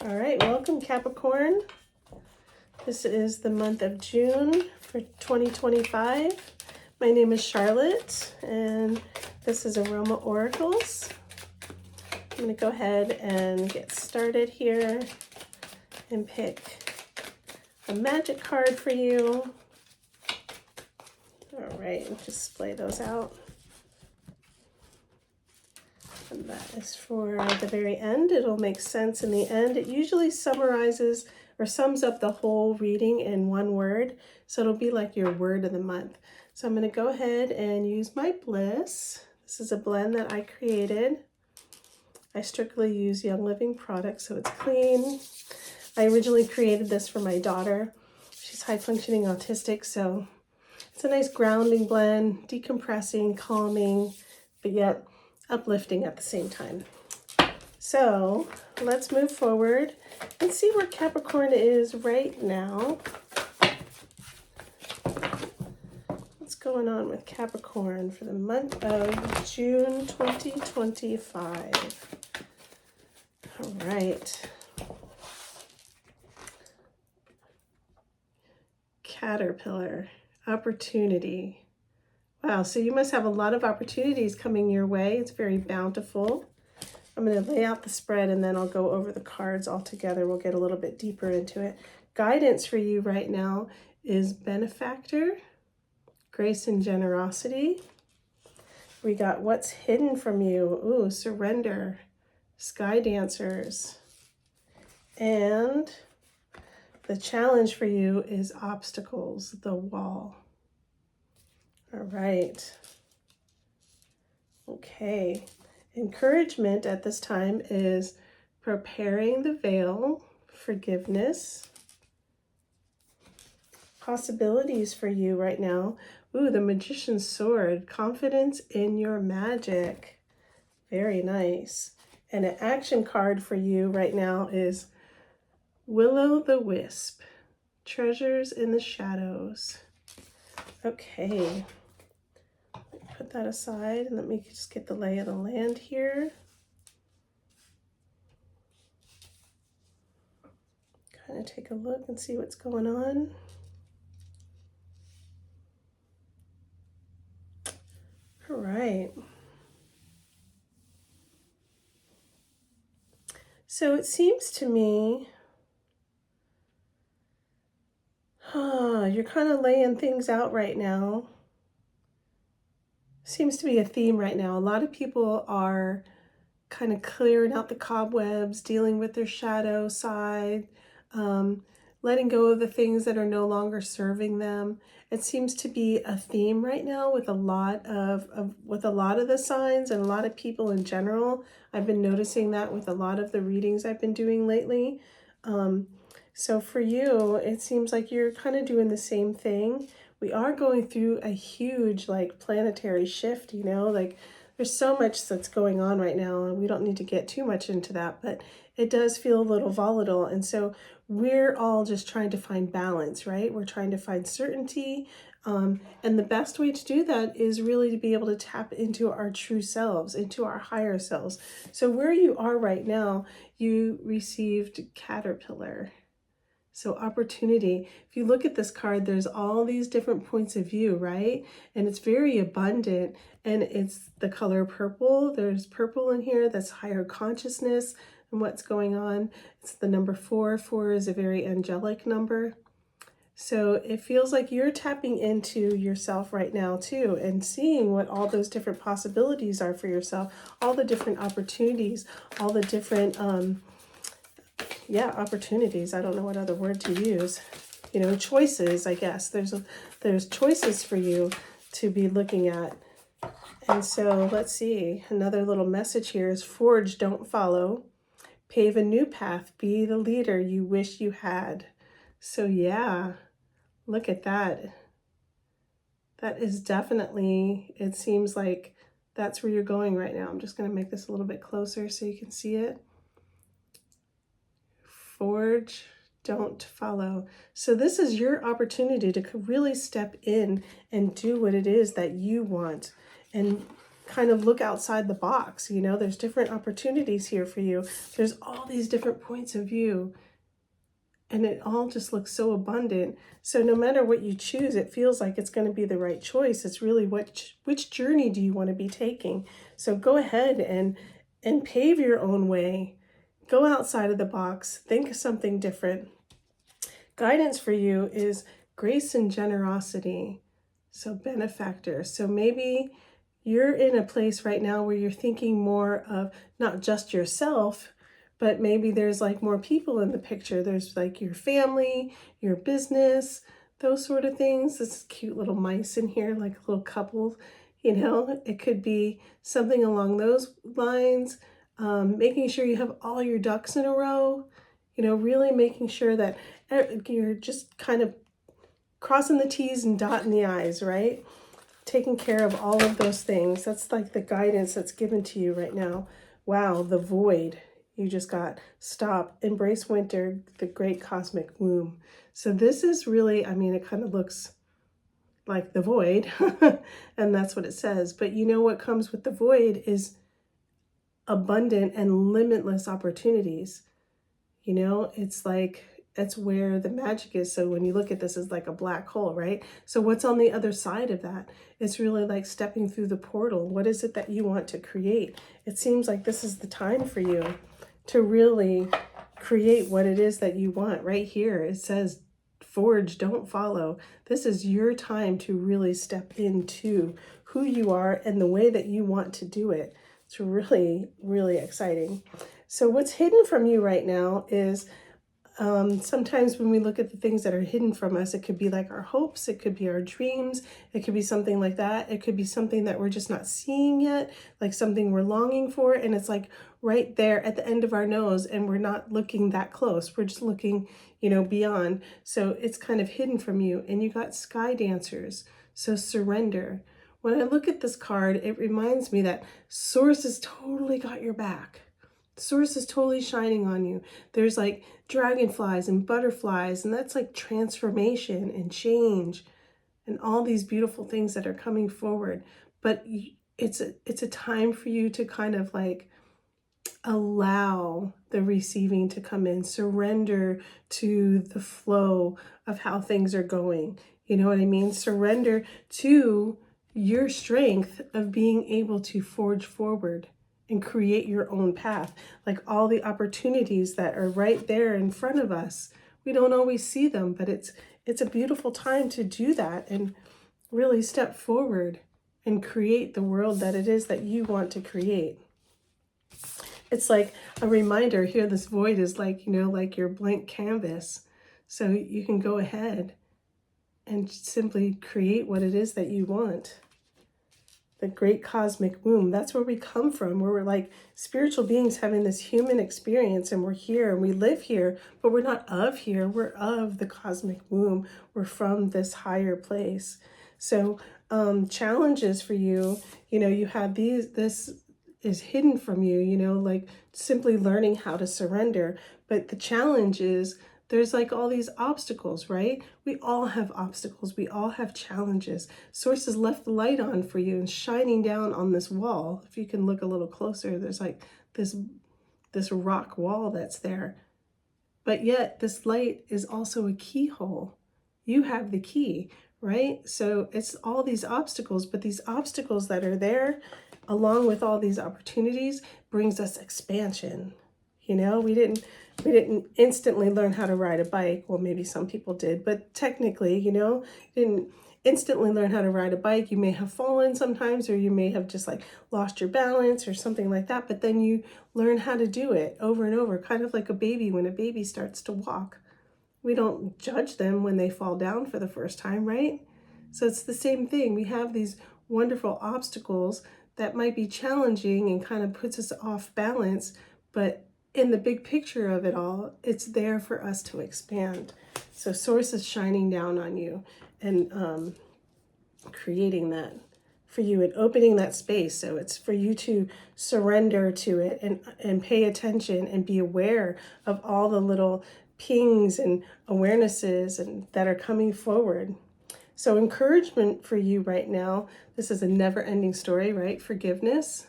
All right, welcome Capricorn. This is the month of June for 2025. My name is Charlotte and this is Aroma Oracles. I'm going to go ahead and get started here and pick a magic card for you. All right, just splay those out. And that is for the very end. It'll make sense in the end. It usually summarizes or sums up the whole reading in one word. So it'll be like your word of the month. So I'm going to go ahead and use my Bliss. This is a blend that I created. I strictly use Young Living products, so it's clean. I originally created this for my daughter. She's high functioning autistic, so it's a nice grounding blend, decompressing, calming, but yet uplifting at the same time. So let's move forward and see where Capricorn is right now. What's going on with Capricorn for the month of June 2025? All right. Caterpillar, opportunity. Wow, so you must have a lot of opportunities coming your way. It's very bountiful. I'm going to lay out the spread and then I'll go over the cards all together. We'll get a little bit deeper into it. Guidance for you right now is benefactor, grace and generosity. We got what's hidden from you. Ooh, surrender, sky dancers. And the challenge for you is obstacles, the wall. All right. Okay. Encouragement at this time is preparing the veil, forgiveness. Possibilities for you right now. Ooh, the Magician's Sword, confidence in your magic. Very nice. And an action card for you right now is Will-o'-the-wisp, treasures in the shadows. Okay. Put that aside and let me just get the lay of the land here. Kind of take a look and see what's going on. All right. So it seems to me, you're kind of laying things out right now. Seems to be a theme right now. A lot of people are kind of clearing out the cobwebs, dealing with their shadow side, letting go of the things that are no longer serving them. It seems to be a theme right now with a lot of the signs and a lot of people in general. I've been noticing that with a lot of the readings I've been doing lately. So for you, it seems like you're kind of doing the same thing. We are going through a huge like planetary shift, you know, like there's so much that's going on right now and we don't need to get too much into that, but it does feel a little volatile. And so we're all just trying to find balance, right? We're trying to find certainty. And the best way to do that is really to be able to tap into our true selves, into our higher selves. So where you are right now, you received Caterpillar. So opportunity, if you look at this card, there's all these different points of view, right? And it's very abundant and it's the color purple. There's purple in here, that's higher consciousness and what's going on. It's the number 4. 4 is a very angelic number. So it feels like you're tapping into yourself right now too and seeing what all those different possibilities are for yourself, all the different opportunities, all the different, opportunities. I don't know what other word to use. You know, choices, I guess. There's choices for you to be looking at. And so let's see. Another little message here is forge, don't follow. Pave a new path. Be the leader you wish you had. So yeah, look at that. That is definitely, it seems like that's where you're going right now. I'm just going to make this a little bit closer so you can see it. Forge, don't follow. So this is your opportunity to really step in and do what it is that you want and kind of look outside the box. You know, there's different opportunities here for you. There's all these different points of view, and it all just looks so abundant. So no matter what you choose, it feels like it's going to be the right choice. It's really which journey do you want to be taking? So go ahead and pave your own way. Go outside of the box. Think of something different. Guidance for you is grace and generosity. So benefactor. So maybe you're in a place right now where you're thinking more of not just yourself, but maybe there's like more people in the picture. There's like your family, your business, those sort of things. This cute little mice in here, like a little couple, you know, it could be something along those lines. Making sure you have all your ducks in a row, you know, really making sure that you're just kind of crossing the T's and dotting the I's, right? Taking care of all of those things. That's like the guidance that's given to you right now. Wow, the void. You just got stop, embrace winter, the great cosmic womb. So this is really, I mean, it kind of looks like the void, and that's what it says. But you know what comes with the void is abundant and limitless opportunities. You know, it's like, that's where the magic is. So when you look at this as like a black hole, right? So what's on the other side of that? It's really like stepping through the portal. What is it that you want to create? It seems like this is the time for you to really create what it is that you want. Right here, it says, forge, don't follow. This is your time to really step into who you are and the way that you want to do it. It's really, really exciting. So what's hidden from you right now is sometimes when we look at the things that are hidden from us, it could be like our hopes, it could be our dreams, it could be something like that. It could be something that we're just not seeing yet, like something we're longing for, and it's like right there at the end of our nose, and we're not looking that close. We're just looking, you know, beyond. So it's kind of hidden from you. And you got sky dancers, so surrender. When I look at this card, it reminds me that Source has totally got your back. Source is totally shining on you. There's like dragonflies and butterflies, and that's like transformation and change and all these beautiful things that are coming forward. But it's a time for you to kind of like allow the receiving to come in, surrender to the flow of how things are going. You know what I mean? Surrender to your strength of being able to forge forward and create your own path. Like all the opportunities that are right there in front of us, we don't always see them, but it's a beautiful time to do that and really step forward and create the world that it is that you want to create. It's like a reminder here, this void is like, you know, like your blank canvas. So you can go ahead and simply create what it is that you want. The great cosmic womb, that's where we come from, where we're like spiritual beings having this human experience, and we're here and we live here, but we're not of here, we're of the cosmic womb. We're from this higher place. So challenges for you, you know, you have this is hidden from you, you know, like simply learning how to surrender. But the challenge is there's like all these obstacles, right? We all have obstacles. We all have challenges. Source has left the light on for you and shining down on this wall. If you can look a little closer, there's like this rock wall that's there. But yet this light is also a keyhole. You have the key, right? So it's all these obstacles, but these obstacles that are there, along with all these opportunities, brings us expansion. You know, we didn't instantly learn how to ride a bike. Well, maybe some people did, but technically, you know, didn't instantly learn how to ride a bike. You may have fallen sometimes, or you may have just like lost your balance or something like that. But then you learn how to do it over and over, kind of like a baby when a baby starts to walk. We don't judge them when they fall down for the first time, right? So it's the same thing. We have these wonderful obstacles that might be challenging and kind of puts us off balance, but in the big picture of it all, it's there for us to expand. So Source is shining down on you and creating that for you and opening that space. So it's for you to surrender to it and pay attention and be aware of all the little pings and awarenesses and that are coming forward. So encouragement for you right now. This is a never-ending story, right? Forgiveness,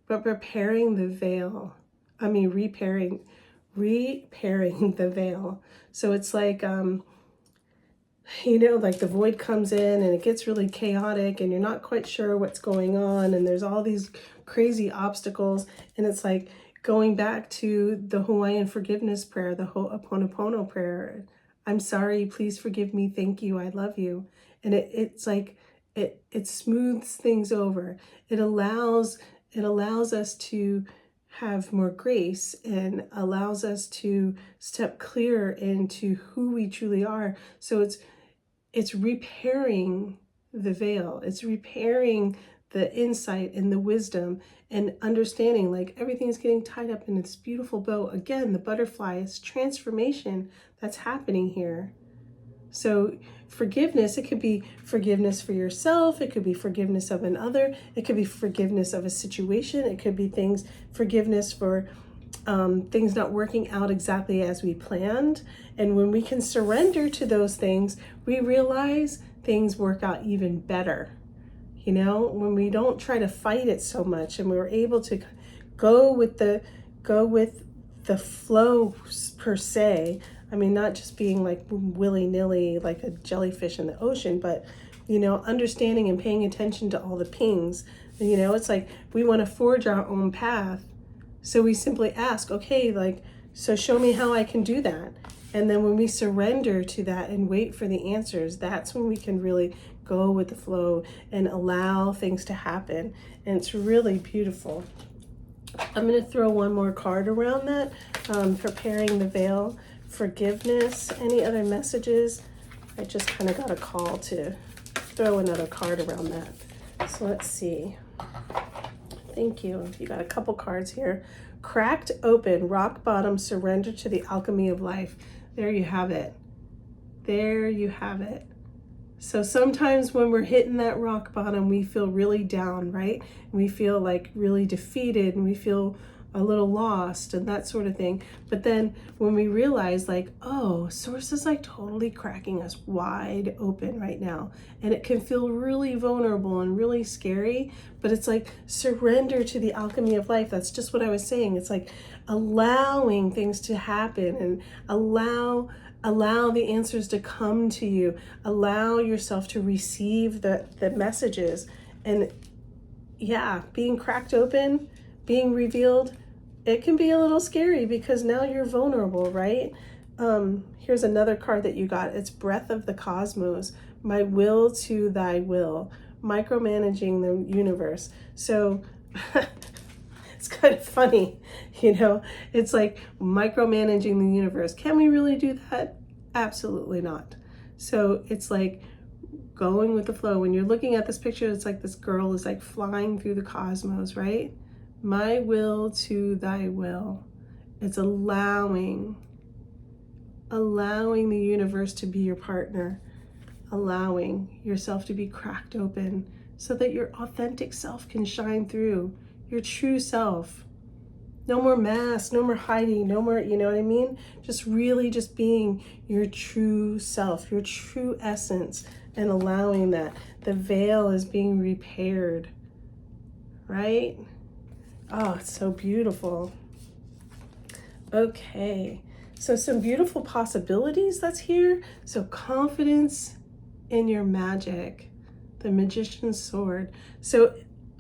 but repairing the veil. I mean, repairing the veil. So it's like, like the void comes in and it gets really chaotic and you're not quite sure what's going on. And there's all these crazy obstacles. And it's like going back to the Hawaiian forgiveness prayer, the Ho'oponopono prayer. I'm sorry, please forgive me, thank you, I love you. And it's like, it smooths things over. It allows us to have more grace and allows us to step clearer into who we truly are. So it's repairing the veil. It's repairing the insight and the wisdom and understanding, like everything's getting tied up in this beautiful bow. Again, the butterfly is transformation that's happening here. So forgiveness, it could be forgiveness for yourself. It could be forgiveness of another. It could be forgiveness of a situation. It could be forgiveness for things not working out exactly as we planned. And when we can surrender to those things, we realize things work out even better. When we don't try to fight it so much and we're able to go with the flow per se. I mean, not just being like willy-nilly like a jellyfish in the ocean, but understanding and paying attention to all the pings. It's like we want to forge our own path. So we simply ask, okay, so show me how I can do that. And then when we surrender to that and wait for the answers, that's when we can really go with the flow and allow things to happen. And it's really beautiful. I'm going to throw one more card around that, preparing the veil, forgiveness, any other messages. I just kind of got a call to throw another card around that. So let's see. Thank you. You got a couple cards here. Cracked open, rock bottom, surrender to the alchemy of life. There you have it. There you have it. So sometimes when we're hitting that rock bottom, we feel really down, right? We feel like really defeated and we feel a little lost and that sort of thing. But then when we realize source is like totally cracking us wide open right now. And it can feel really vulnerable and really scary, but it's like surrender to the alchemy of life. That's just what I was saying. It's like allowing things to happen and allow the answers to come to you. Allow yourself to receive the messages. And yeah, being cracked open, being revealed, it can be a little scary because now you're vulnerable, right? Here's another card that you got. It's Breath of the Cosmos, my will to thy will, micromanaging the universe. So it's kind of funny, it's like micromanaging the universe. Can we really do that? Absolutely not. So it's like going with the flow. When you're looking at this picture, it's like this girl is like flying through the cosmos, right? My will to thy will. It's allowing the universe to be your partner, allowing yourself to be cracked open so that your authentic self can shine through, your true self. No more masks, no more hiding, no more, you know what I mean? Just really just being your true self, your true essence, and allowing that. The veil is being repaired, right? Oh, it's so beautiful. Okay, so some beautiful possibilities that's here. So confidence in your magic, the magician's sword. So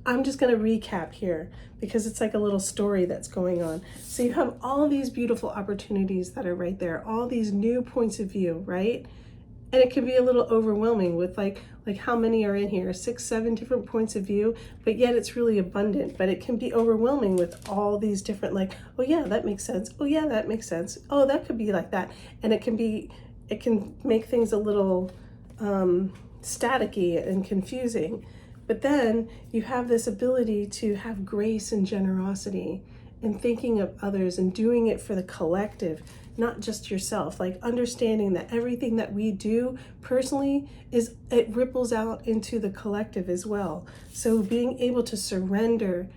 I'm just going to recap here because it's like a little story that's going on. So you have all these beautiful opportunities that are right there, all these new points of view, right? And it can be a little overwhelming with like how many are in here, 6, 7 different points of view, but yet it's really abundant. But it can be overwhelming with all these different oh yeah, that makes sense. Oh yeah, that makes sense. Oh, that could be like that. And it can make things a little staticky and confusing. But then you have this ability to have grace and generosity and thinking of others and doing it for the collective, not just yourself. Like understanding that everything that we do personally it ripples out into the collective as well. So being able to surrender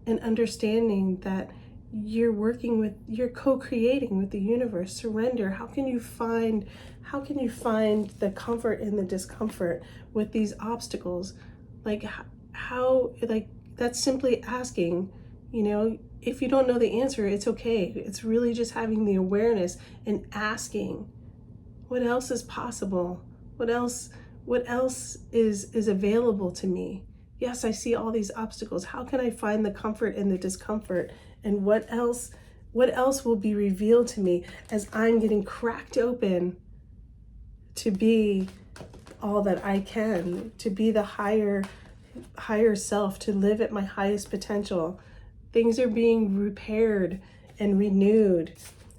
and understanding that you're co-creating with the universe. Surrender. How can you find the comfort in the discomfort with these obstacles? Like how like that's simply asking, if you don't know the answer, it's okay. It's really just having the awareness and asking, what else is possible? What else is available to me? Yes, I see all these obstacles. How can I find the comfort in the discomfort? And what else will be revealed to me as I'm getting cracked open to be all that I can, to be the higher self, to live at my highest potential. Things are being repaired and renewed.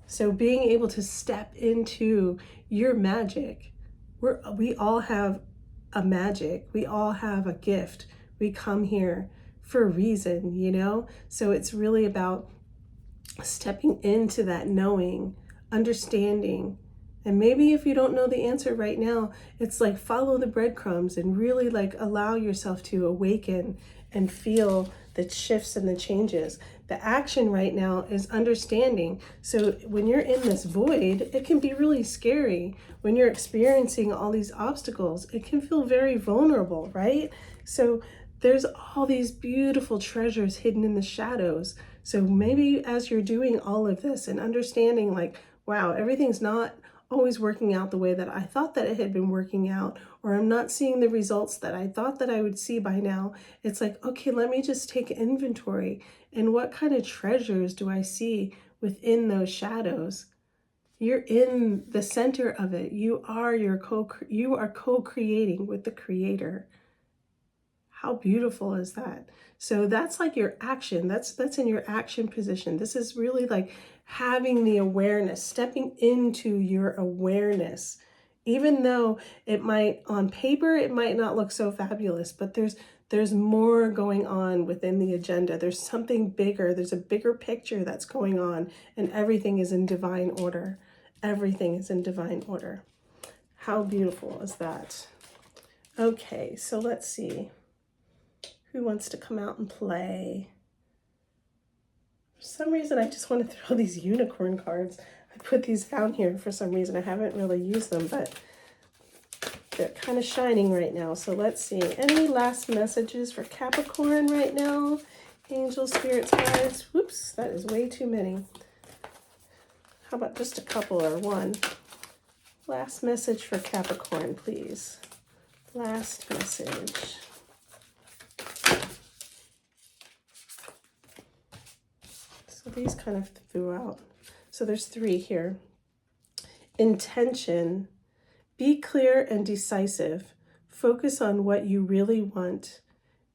So being able to step into your magic. We all have a magic. We all have a gift. We come here for a reason, So it's really about stepping into that knowing, understanding. And maybe if you don't know the answer right now, it's like follow the breadcrumbs and really like allow yourself to awaken and feel the shifts and the changes. The action right now is understanding. So when you're in this void, it can be really scary. When you're experiencing all these obstacles, it can feel very vulnerable, right? So there's all these beautiful treasures hidden in the shadows. So maybe as you're doing all of this and understanding like, wow, everything's not always working out the way that I thought that it had been working out, or I'm not seeing the results that I thought that I would see by now. It's like, okay, let me just take inventory. And what kind of treasures do I see within those shadows? You're in the center of it. You are co-creating with the Creator. How beautiful is that? So that's like your action. That's in your action position. This is really like having the awareness, stepping into your awareness. Even though on paper, it might not look so fabulous, but there's more going on within the agenda. There's something bigger. There's a bigger picture that's going on, and everything is in divine order. Everything is in divine order. How beautiful is that? Okay, so let's see. Who wants to come out and play? For some reason, I just want to throw these unicorn cards. I put these down here for some reason. I haven't really used them, but they're kind of shining right now. So let's see. Any last messages for Capricorn right now? Angel, spirits, guides. Whoops, that is way too many. How about just a couple or one? Last message for Capricorn, please. Last message. So these kind of flew out. So there's 3 here. Intention. Be clear and decisive. Focus on what you really want.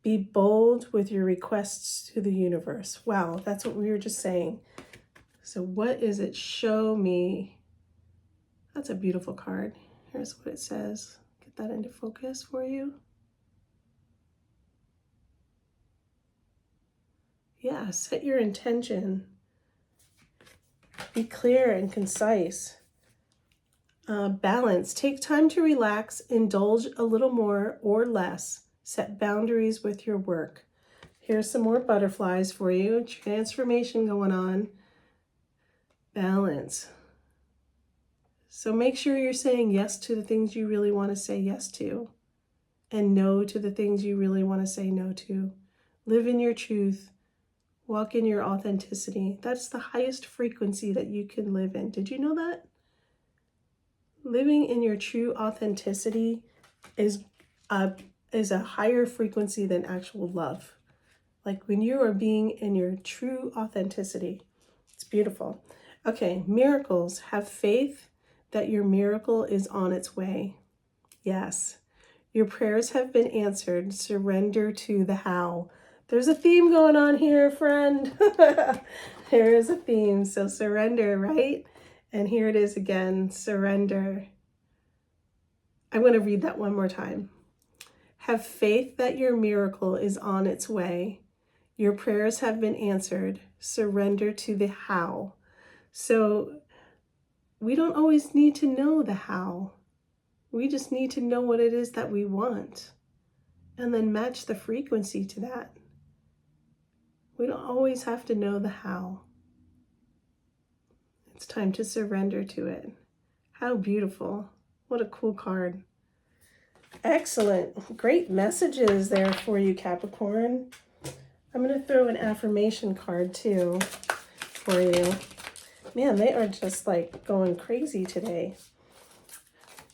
Be bold with your requests to the universe. Wow, that's what we were just saying. So what is it? Show me. That's a beautiful card. Here's what it says. Get that into focus for you. Yeah, set your intention. Be clear and concise. Balance. Take time to relax. Indulge a little more or less. Set boundaries with your work. Here's some more butterflies for you. Transformation going on. Balance. So make sure you're saying yes to the things you really want to say yes to, and no to the things you really want to say no to. Live in your truth. Walk in your authenticity. That's the highest frequency that you can live in. Did you know that? Living in your true authenticity is a higher frequency than actual love. Like when you are being in your true authenticity. It's beautiful. Okay, miracles. Have faith that your miracle is on its way. Yes. Your prayers have been answered. Surrender to the how. There's a theme going on here, friend. There is a theme. So surrender, right? And here it is again. Surrender. I'm going to read that one more time. Have faith that your miracle is on its way. Your prayers have been answered. Surrender to the how. So we don't always need to know the how. We just need to know what it is that we want and then match the frequency to that. We don't always have to know the how. It's time to surrender to it. How beautiful. What a cool card. Excellent. Great messages there for you, Capricorn. I'm going to throw an affirmation card too for you. Man, they are just like going crazy today.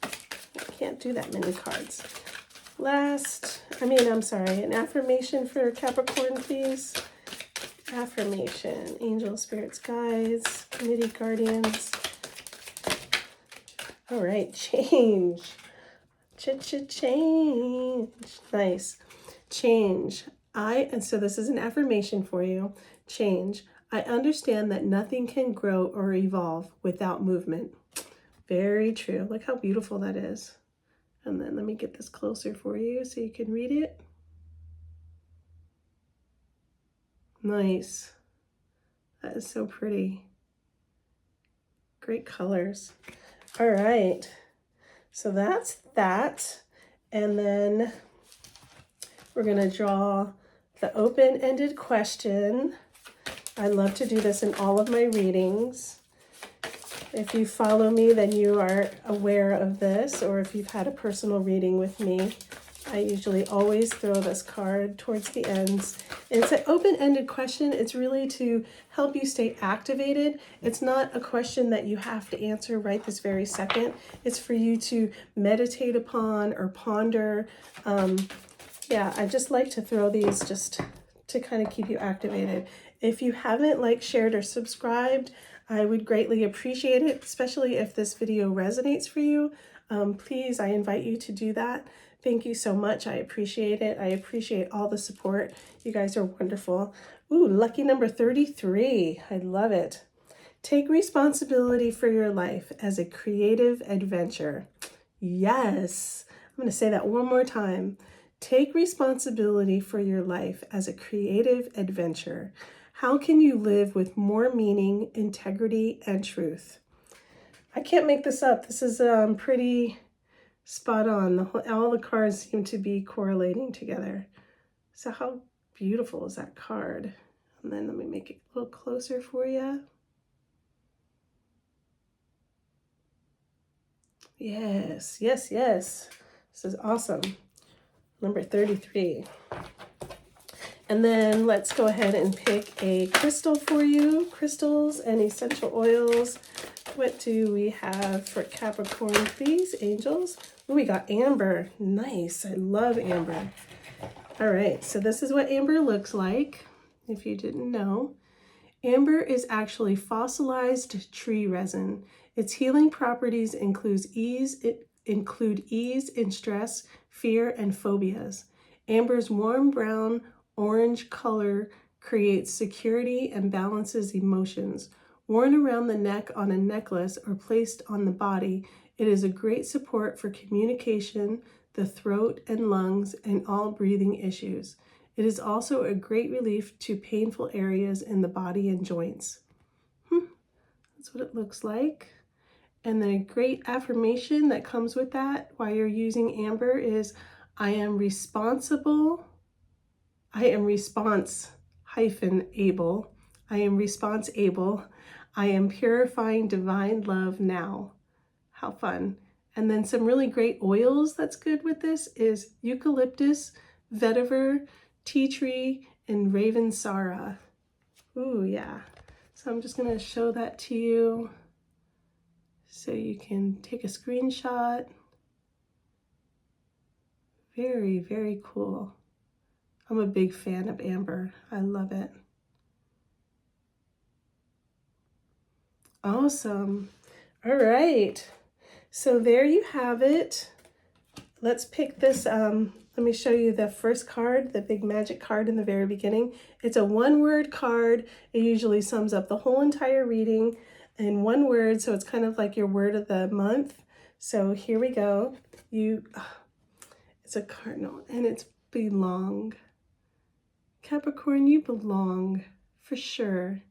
I can't do that many cards. An affirmation for Capricorn, please. Affirmation, angel, spirits, guides, committee, guardians. All right, change. Change. Nice. Change. And so this is an affirmation for you. Change. I understand that nothing can grow or evolve without movement. Very true. Look how beautiful that is. And then let me get this closer for you so you can read it. Nice. That is so pretty. Great colors. All right. So that's that. And then we're going to draw the open-ended question. I love to do this in all of my readings. If you follow me, then you are aware of this, or if you've had a personal reading with me, I usually always throw this card towards the ends. It's an open-ended question. It's really to help you stay activated. It's not a question that you have to answer right this very second. It's for you to meditate upon or ponder. Yeah, I just like to throw these just to kind of keep you activated. If you haven't liked, shared, or subscribed, I would greatly appreciate it, especially if this video resonates for you. Please, I invite you to do that. Thank you so much. I appreciate it. I appreciate all the support. You guys are wonderful. Ooh, lucky number 33. I love it. Take responsibility for your life as a creative adventure. Yes. I'm going to say that one more time. Take responsibility for your life as a creative adventure. How can you live with more meaning, integrity, and truth? I can't make this up. This is pretty spot on. All the cards seem to be correlating together. So how beautiful is that card? And then let me make it a little closer for you. Yes, yes, yes. This is awesome. Number 33. And then let's go ahead and pick a crystal for you. Crystals and essential oils. What do we have for Capricorn, please, angels? Oh, we got amber. Nice. I love amber. All right, so this is what amber looks like, if you didn't know. Amber is actually fossilized tree resin. Its healing properties include ease in stress, fear, and phobias. Amber's warm brown orange color creates security and balances emotions. Worn around the neck on a necklace or placed on the body, it is a great support for communication, the throat and lungs, and all breathing issues. It is also a great relief to painful areas in the body and joints. That's what it looks like. And the great affirmation that comes with that while you're using amber is, I am responsible. I am response-able. I am response-able. I am purifying divine love now. How fun. And then some really great oils that's good with this is eucalyptus, vetiver, tea tree, and ravensara. Ooh, yeah. So I'm just going to show that to you so you can take a screenshot. Very, very cool. I'm a big fan of amber. I love it. Awesome. All right. So there you have it. Let's pick this. Let me show you the first card, the big magic card in the very beginning. It's a one-word card. It usually sums up the whole entire reading in one word. So it's kind of like your word of the month. So here we go. It's a cardinal and it's belong. Capricorn, you belong for sure.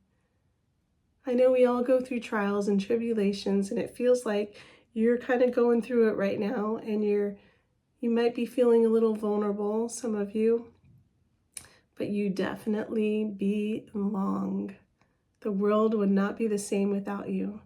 I know we all go through trials and tribulations, and it feels like you're kind of going through it right now, and you might be feeling a little vulnerable, some of you, but you definitely belong. The world would not be the same without you.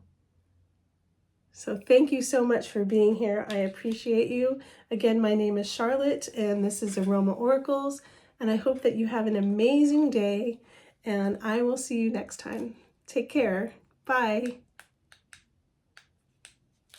So thank you so much for being here. I appreciate you. Again, my name is Charlotte, and this is Aroma Oracles, and I hope that you have an amazing day, and I will see you next time. Take care. Bye.